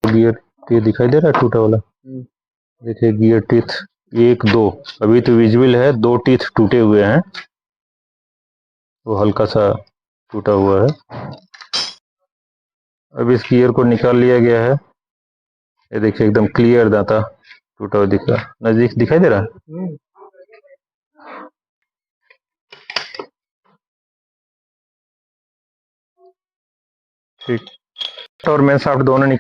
Gear teeth दिखाई दे रहा है टूटा वाला। देखिए गियर टीथ 1 2 अभी तो विजिबल है, 2 टीथ टूटे हुए हैं, वो हल्का सा टूटा हुआ है। अब इस गियर को निकाल लिया गया है। ये देखिए एकदम क्लियर दांता टूटा हुआ दिख रहा है, नजदीक दिखाई दे रहा है। ठीक, और मेन शाफ्ट दोनों निकाल